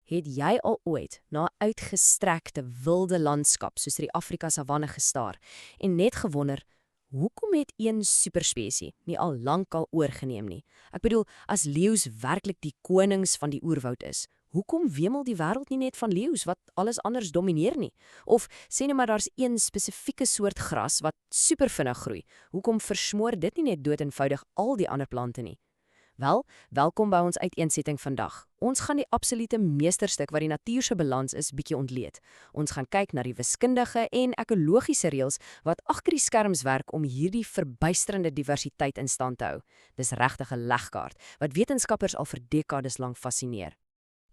Het jy al ooit na 'n uitgestrekte wilde landskap soos die Afrika savanne gestaar en net gewonder, hoekom het een superspesie nie al lankal oorgeneem nie? Ek bedoel, as leeu's werklik die konings van die oerwoud is, hoekom wemel die wêreld nie net van leeu's wat alles anders domineer nie? Of sê net maar daar's een spesifieke soort gras wat supervinnig groei. Hoekom versmoor dit nie net dood eenvoudig al die ander plante nie? Wel, welkom by ons uiteensetting vandag. Ons gaan die absolute meesterstuk wat die natuur se balans is bietjie ontleed. Ons gaan kyk na die wiskundige en ekologiese reëls wat agter die skerms werk om hierdie verbuisterende diversiteit in stand te hou. Dis regtig 'n legkaart wat wetenskappers al vir dekades lank fascineer.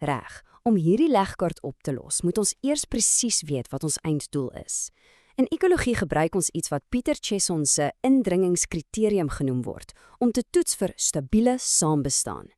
Reg, om hierdie legkaart op te los, moet ons eers presies weet wat ons einddoel is. In ekologie gebruik ons iets wat Peter Chesson se indringingskriterium genoem word, om te toets vir stabiele saambestaan.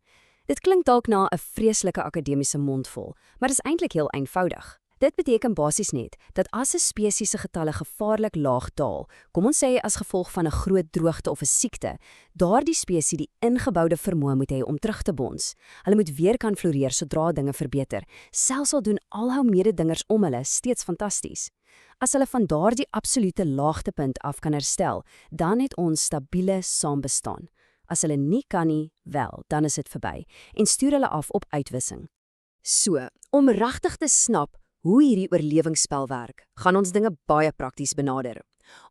Dit klink dalk na 'n vreeslike akademiese mondvol, maar is eintlik heel eenvoudig. Dit beteken basies net dat as 'n spesies se getalle gevaarlik laag daal, kom ons sê as gevolg van 'n groot droogte of 'n siekte, daardie spesies die ingeboude vermoë moet hê om terug te bons. Hulle moet weer kan floreer sodra dinge verbeter, selfs al doen al hul mededingers om hulle steeds fantasties. As hulle van daardie absolute laagtepunt af kan herstel, dan het ons stabiele saambestaan. As hulle nie kan nie, wel, dan is dit verby en stuur hulle af op uitwissing. So, om regtig te snap hoe hierdie oorlewingsspel werk, gaan ons dinge baie prakties benader.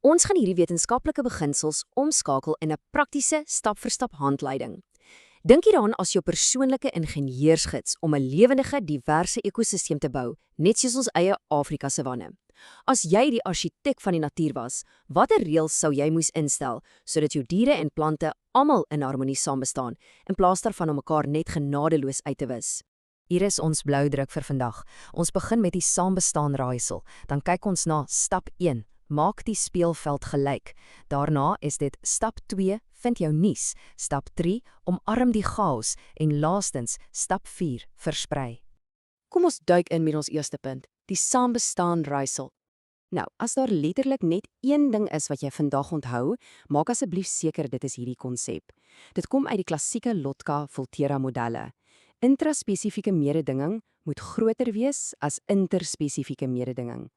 Ons gaan hierdie wetenskaplike beginsels omskakel in 'n praktiese stap-vir-stap handleiding. Dink hieraan as jou persoonlike ingenieursgids om 'n lewendige, diverse ekosisteem te bou, net soos ons eie Afrika savanne. As jy die argitek van die natuur was, watter reëls sou jy moes instel sodat jou diere en plante almal in harmonie saambestaan, in plaas daarvan om mekaar net genadeloos uit te wis? Hier is ons bloudruk vir vandag. Ons begin met die saambestaan raaisel. Dan kyk ons na stap 1. Maak die speelveld gelyk. Daarna is dit stap 2, vind jou nuus. Stap 3, omarm die chaos. En laastens, stap 4, versprei. Kom ons duik in met ons eerste punt, die saambestaan raaisel. Nou, as daar letterlik net een ding is wat jy vandag onthou, maak asseblief seker dit is hierdie konsep. Dit kom uit die klassieke Lotka-Volterra modelle. Intraspesifieke mededinging moet groter wees as interspesifieke mededinging.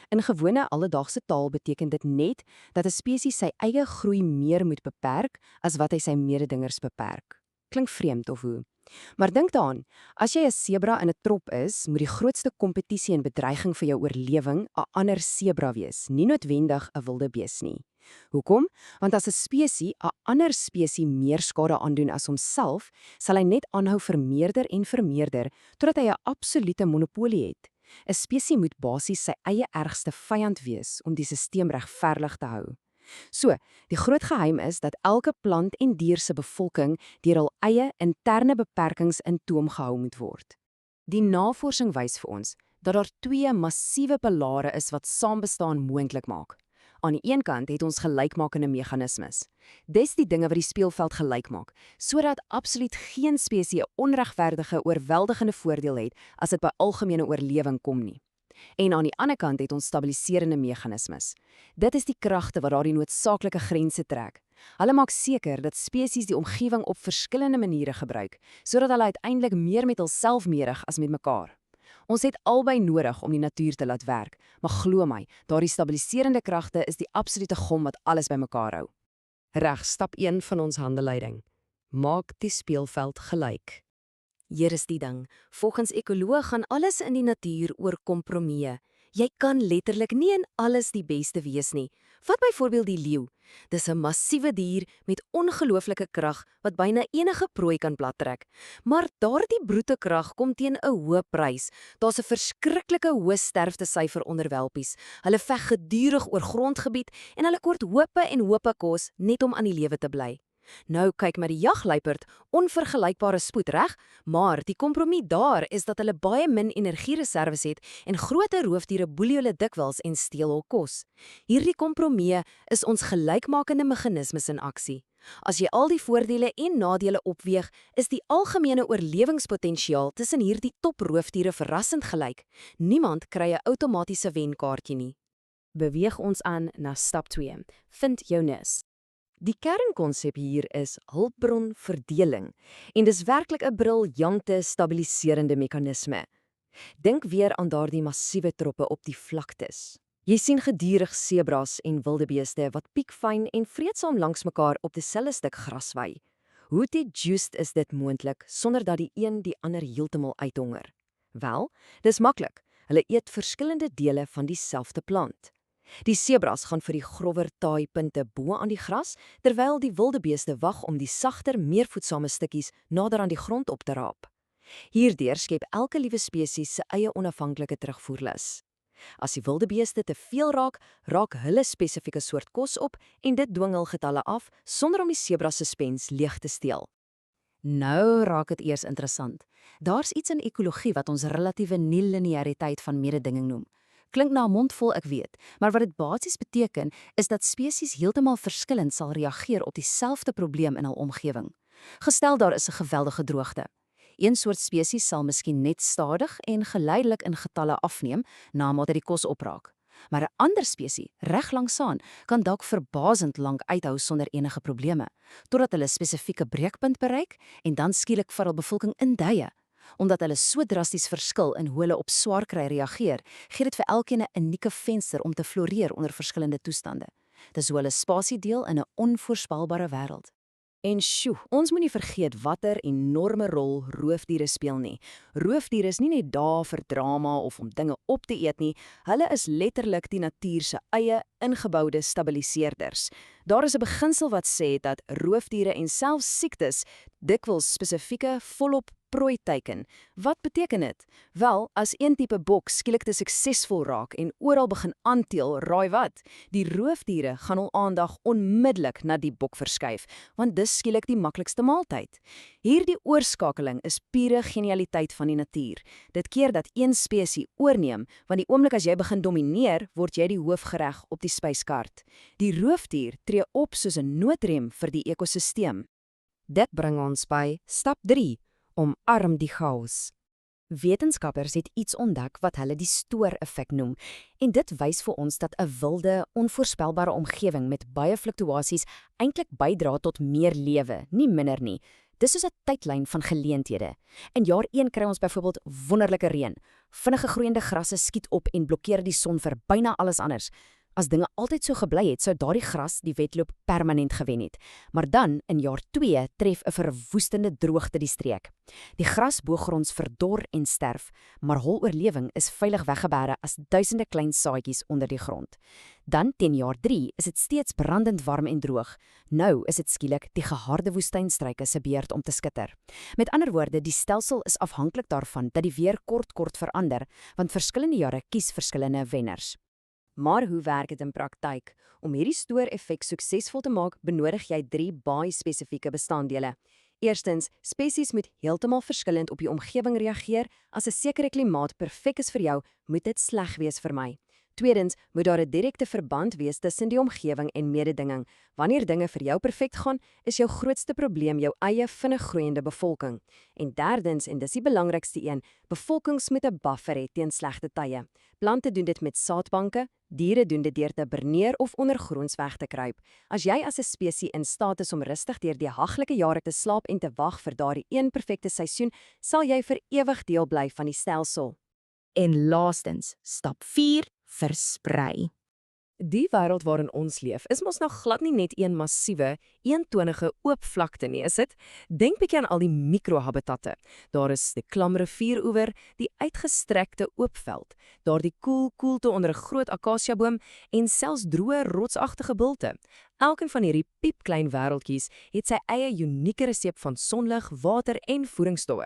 In gewone alledaagse taal beteken dit net dat 'n spesies sy eie groei meer moet beperk as wat hy sy mededingers beperk. Klink vreemd of hoe? Maar dink daaraan, as jy 'n sebra in 'n trop is, moet die grootste kompetisie en bedreiging vir jou oorlewing 'n ander sebra wees, nie noodwendig 'n wilde bees nie. Hoekom? Want as 'n spesies 'n ander spesies meer skade aandoen as homself, sal hy net aanhou vermeerder en vermeerder totdat hy 'n absolute monopolie het. 'n Spesies moet basies sy eie ergste vyand wees om die stelsel regverdig te hou. So, die groot geheim is dat elke plant en dier se bevolking deur hul eie interne beperkings in toom gehou moet word. Die navorsing wys vir ons dat daar 2 massiewe pilare is wat saambestaan moontlik maak. Aan die een kant het ons gelykmakende meganismes. Dis die dinge wat die speelveld gelyk maak, sodat absoluut geen spesies 'n onregverdige, oorweldigende voordeel het as dit by algemene oorlewing kom nie. En aan die ander kant het ons stabiliserende meganismes. Dit is die kragte wat daardie noodsaaklike grense trek. Hulle maak seker dat spesies die omgewing op verskillende maniere gebruik, sodat hulle uiteindelik meer met hulself meerig as met mekaar. Ons het albei nodig om die natuur te laat werk, maar glo my, daardie stabiliserende kragte is die absolute gom wat alles bymekaar hou. Reg, stap 1 van ons handleiding. Maak die speelveld gelyk. Hier is die ding, volgens ekoloë gaan alles in die natuur oor kompromieë. Jy kan letterlik nie in alles die beste wees nie. Vat byvoorbeeld die leeu. Dis 'n massiewe dier met ongelooflike krag wat byna enige prooi kan plattrek. Maar daardie brute krag kom teen 'n hoë prys. Daar's 'n verskriklike hoë sterftesyfer onder welpies. Hulle veg gedurig oor grondgebied en hulle kort hope en hope kos net om aan die lewe te bly. Nou kyk maar die jagluiperd, onvergelykbare spoed, reg? Maar die kompromie daar is dat hulle baie min energiereserves het en groter roofdiere boelie hulle dikwels en steel hul kos. Hierdie kompromie is ons gelykmakende meganismes in aksie. As jy al die voordele en nadele opweeg, is die algemene oorlewingspotensiaal tussen hierdie toproofdiere verrassend gelyk. Niemand kry 'n outomatiese wenkaartjie nie. Beweeg ons aan na stap 2. Vind jou nis. Die kernkonsep hier is hulpbronverdeling en dis werklik 'n briljante stabiliserende meganisme. Dink weer aan daardie massiewe troppe op die vlaktes. Jy sien gedurig sebras en wildebeeste wat piekfyn en vreedsaam langs mekaar op dieselfde stuk gras wei. Hoe just is dit moontlik sonder dat die een die ander heeltemal uithonger? Wel, dis maklik. Hulle eet verskillende dele van dieselfde plant. Die sebras gaan vir die grower taaipunte bo aan die gras, terwyl die wildebeeste wag om die sagter, meer voedsame stukkies nader aan die grond op te raap. Hierdeur skep elke liewe spesies se eie onafhanklike terugvoerlus. As die wildebeeste te veel raak, raak hulle spesifieke soort kos op en dit dwing hul getalle af sonder om die sebras se spens leeg te steel. Nou raak dit eers interessant. Daar's iets in ekologie wat ons relatiewe nie-lineariteit van mededinging noem. Klink na 'n mondvol, ek weet, maar wat dit basies beteken is dat spesies heeltemal verskillend sal reageer op dieselfde probleem in hul omgewing. Gestel daar is 'n geweldige droogte. Een soort spesies sal miskien net stadig en geleidelik in getalle afneem naarmate die kos opraak. Maar 'n ander spesies, reg langsaan, kan dalk verbasend lank uithou sonder enige probleme, totdat hulle 'n spesifieke breekpunt bereik en dan skielik val hul bevolking in duie. Omdat hulle so drasties verskil in hoe hulle op swaar kry reageer, gee dit vir elkeen 'n unieke venster om te floreer onder verskillende toestande. Dis hoe hulle spasie deel in 'n onvoorspelbare wêreld. En sjoe, ons moenie vergeet watter enorme rol roofdiere speel nie. Roofdiere is nie net daar vir drama of om dinge op te eet nie, hulle is letterlik die natuur se eie ingeboude stabiliseerders. Daar is 'n beginsel wat sê dat roofdiere en selfs siektes dikwels spesifieke volop prooi teiken. Wat beteken dit? Wel, as een tipe bok skielik te suksesvol raak en oral begin aanteel, raai wat? Die roofdiere gaan hul aandag onmiddellik na die bok verskuif, want dis skielik die maklikste maaltyd. Hierdie oorskakeling is pure genialiteit van die natuur. Dit keer dat een spesies oorneem, want die oomblik as jy begin domineer, word jy die hoofgereg op die spyskaart. Die roofdier tree op soos 'n noodrem vir die ekosisteem. Dit bring ons by stap 3. Omarm die chaos. Wetenskappers het iets ontdek wat hulle die stoor-effek noem, en dit wys vir ons dat 'n wilde, onvoorspelbare omgewing met baie fluktuasies eintlik bydra tot meer lewe, nie minder nie. Dis soos 'n tydlyn van geleenthede. In jaar 1 kry ons byvoorbeeld wonderlike reën. Vinnige groeiende grasse skiet op en blokkeer die son vir byna alles anders. As dinge altyd so gebly het, sou daardie gras die wedloop permanent gewen het. Maar dan, in jaar 2, tref 'n verwoestende droogte die streek. Die grasboogronds verdor en sterf, maar hul oorlewing is veilig weggebêre as duisende klein saadjies onder die grond. Dan, teen jaar 3, is dit steeds brandend warm en droog. Nou is dit skielik die geharde woestynstruike se beurt om te skitter. Met ander woorde, die stelsel is afhanklik daarvan dat die weer kort verander, want verskillende jare kies verskillende wenners. Maar hoe werk dit in praktyk? Om hierdie stoor-effek suksesvol te maak, benodig jy 3 baie spesifieke bestanddele. Eerstens, spesies moet heeltemal verskillend op die omgewing reageer. As 'n sekere klimaat perfek is vir jou, moet dit sleg wees vir my. Tweedens, moet daar 'n direkte verband wees tussen die omgewing en mededinging. Wanneer dinge vir jou perfek gaan, is jou grootste probleem jou eie vinnig groeiende bevolking. En derdens, en dis die belangrikste een, bevolkings moet 'n buffer hê teen slegte tye. Plante doen dit met saadbanke, diere doen dit deur te hiberneer of ondergronds weg te kruip. As jy as 'n spesies in staat is om rustig deur die haglike jare te slaap en te wag vir daardie een perfekte seisoen, sal jy vir ewig deel bly van die stelsel. En laastens, stap 4, versprei. Die wêreld waarin ons leef, is mos nog glad nie net een massiewe, eentonige oop vlakte nie, is dit? Denk bietjie aan al die mikrohabitatte. Daar is die klam rivieroewer, die uitgestrekte oop veld, daar die koelte onder 'n groot akasiaboom en selfs droë rotsagtige bulte. Elkeen van hierdie piepklein wêreldjies het sy eie unieke resep van sonlig, water en voedingsstowwe.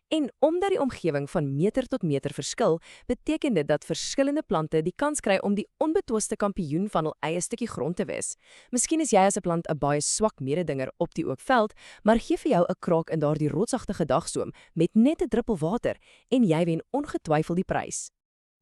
En omdat die omgewing van meter tot meter verskil, beteken dit dat verskillende plante die kans kry om die onbetwiste kampioen van hul eie stukkie grond te wees. Miskien is jy as 'n plant 'n baie swak mededinger op die oopveld, maar gee vir jou 'n kraak in daardie rotsagtige dagsoom met net 'n druppel water en jy wen ongetwyfeld die prys.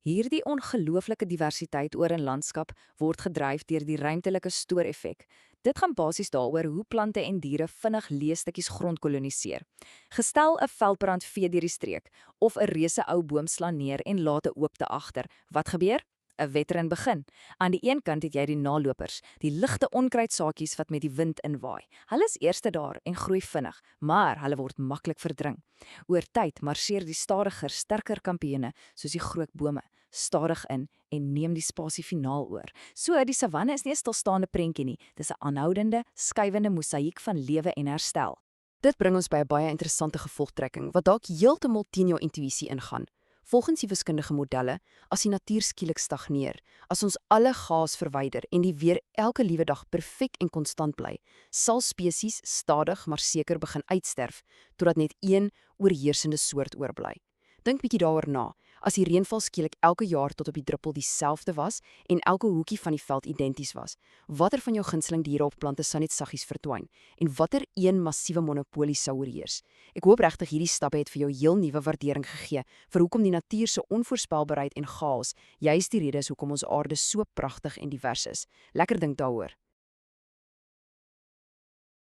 Hierdie ongelooflike diversiteit oor 'n landskap word gedryf deur die ruimtelike stoor-effek. Dit gaan basies daaroor hoe plante en diere vinnig leestukkies grond koloniseer. Gestel 'n veldbrand vee deur die streek of 'n reuse ou boom slaan neer en laat 'n oopte agter. Wat gebeur? 'n wedren begin. Aan die een kant het jy die nalopers, die ligte onkruidsaadjies wat met die wind inwaai. Hulle is eerste daar en groei vinnig, maar hulle word maklik verdring. Oor tyd marseer die stadiger, sterker kampioene, soos die groot bome, stadig in en neem die spasie finaal oor. So, die savanne is nie 'n stilstaande prentjie nie, dis 'n aanhoudende, skuivende mosaïek van lewe en herstel. Dit bring ons by 'n baie interessante gevolgtrekking wat dalk heeltemal teen jou intuïsie ingaan. Volgens die wiskundige modelle, as die natuur skielik stagneer, as ons alle gas verwyder en die weer elke liewe dag perfek en konstant bly, sal spesies stadig maar seker begin uitsterf totdat net een oorheersende soort oorbly. Dink bietjie daaroor na. As die reënval skielik elke jaar tot op die druppel dieselfde was en elke hoekie van die veld identies was, watter van jou gunsteling diere of plante sou net saggies verdwyn en watter een massiewe monopolie sou oorheers? Ek hoop regtig hierdie stappe het vir jou heel nuwe waardering gegee vir hoekom die natuur se onvoorspelbaarheid en chaos juis die rede is hoekom ons aarde so pragtig en divers is. Lekker dink daaroor.